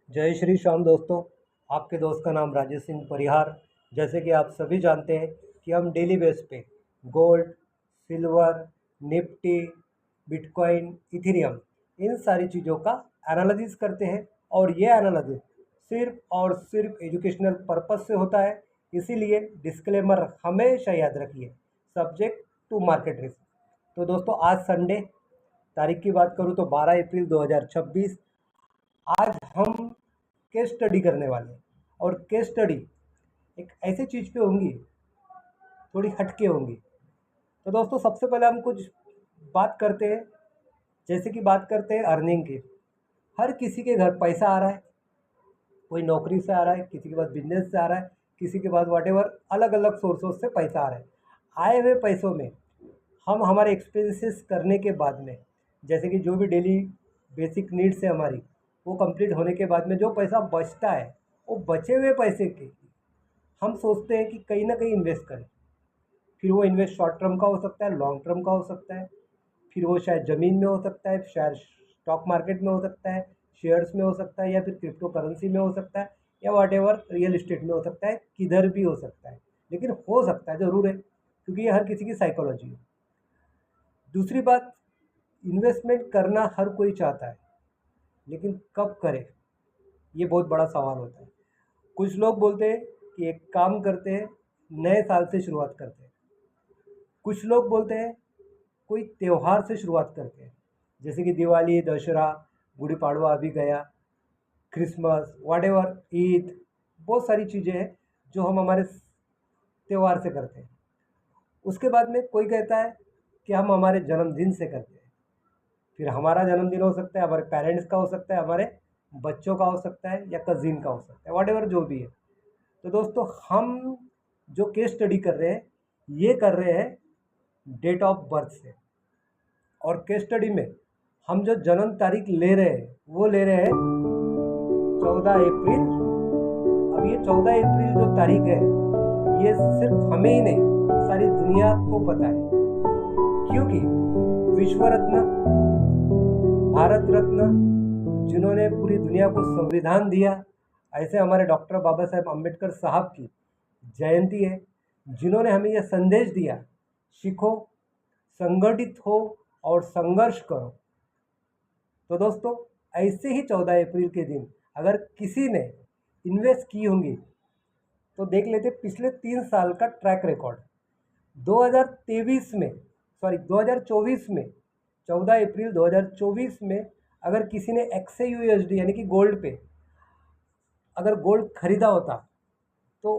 जय श्री श्याम दोस्तों। आपके दोस्त का नाम राजेश सिंह परिहार। जैसे कि आप सभी जानते हैं कि हम डेली बेस पे gold, silver, Nifty, bitcoin, Ethereum इन सारी चीज़ों का एनालिसिस करते हैं और ये एनालिसिस सिर्फ और सिर्फ एजुकेशनल पर्पस से होता है। इसीलिए डिस्क्लेमर हमेशा याद रखिए, सब्जेक्ट टू मार्केट रिस्क। तो दोस्तों, आज संडे, तारीख की बात करूँ तो 12 अप्रैल 2026। आज हम केस स्टडी करने वाले हैं और केस स्टडी एक ऐसी चीज़ पे होंगी, थोड़ी हटके होंगी। तो दोस्तों, सबसे पहले हम कुछ बात करते हैं, जैसे कि बात करते हैं अर्निंग की। हर किसी के घर पैसा आ रहा है, कोई नौकरी से आ रहा है, किसी के पास बिजनेस से आ रहा है, किसी के पास वॉटेवर अलग अलग सोर्सों से पैसा आ रहा है। आए हुए पैसों में हम हमारे एक्सपेंसेस करने के बाद में, जैसे कि जो भी डेली बेसिक नीड्स है हमारी, वो कंप्लीट होने के बाद में जो पैसा बचता है, वो बचे हुए पैसे के हम सोचते हैं कि कहीं ना कहीं इन्वेस्ट करें। फिर वो इन्वेस्ट शॉर्ट टर्म का हो सकता है, लॉन्ग टर्म का हो सकता है, फिर वो शायद ज़मीन में हो सकता है, शायद स्टॉक मार्केट में हो सकता है, शेयर्स में हो सकता है, या फिर क्रिप्टो करेंसी में हो सकता है, या वॉटेवर रियल इस्टेट में हो सकता है, किधर भी हो सकता है। लेकिन हो सकता है ज़रूर है, क्योंकि ये हर किसी की साइकोलॉजी है। दूसरी बात, इन्वेस्टमेंट करना हर कोई चाहता है, लेकिन कब करे, ये बहुत बड़ा सवाल होता है। कुछ लोग बोलते हैं कि एक काम करते हैं, नए साल से शुरुआत करते हैं। कुछ लोग बोलते हैं कोई त्यौहार से शुरुआत करते हैं, जैसे कि दिवाली, दशहरा, गुड़ी पाड़वा अभी गया, क्रिसमस, वॉटेवर, ईद, बहुत सारी चीज़ें हैं जो हम हमारे त्यौहार से करते हैं। उसके बाद में कोई कहता है कि हम हमारे जन्मदिन से करते हैं। फिर हमारा जन्मदिन हो सकता है, हमारे पेरेंट्स का हो सकता है, हमारे बच्चों का हो सकता है, या कज़िन का हो सकता है, वॉटेवर जो भी है। तो दोस्तों, हम जो केस स्टडी कर रहे हैं, ये कर रहे हैं डेट ऑफ बर्थ से। और केस स्टडी में हम जो जन्म तारीख ले रहे हैं, वो ले रहे हैं 14 अप्रैल। अब ये 14 अप्रैल जो तारीख है, ये सिर्फ हमें ही नहीं, सारी दुनिया को पता है, क्योंकि विश्व रत्न, भारत रत्न, जिन्होंने पूरी दुनिया को संविधान दिया, ऐसे हमारे डॉक्टर बाबा साहेब अम्बेडकर साहब की जयंती है, जिन्होंने हमें यह संदेश दिया, सीखो, संगठित हो और संघर्ष करो। तो दोस्तों, ऐसे ही 14 अप्रैल के दिन अगर किसी ने इन्वेस्ट की होंगी, तो देख लेते पिछले 3 साल का ट्रैक रिकॉर्ड। 2024 में 14 अप्रैल 2024 में अगर किसी ने XAUSD यानी कि गोल्ड पे अगर गोल्ड खरीदा होता, तो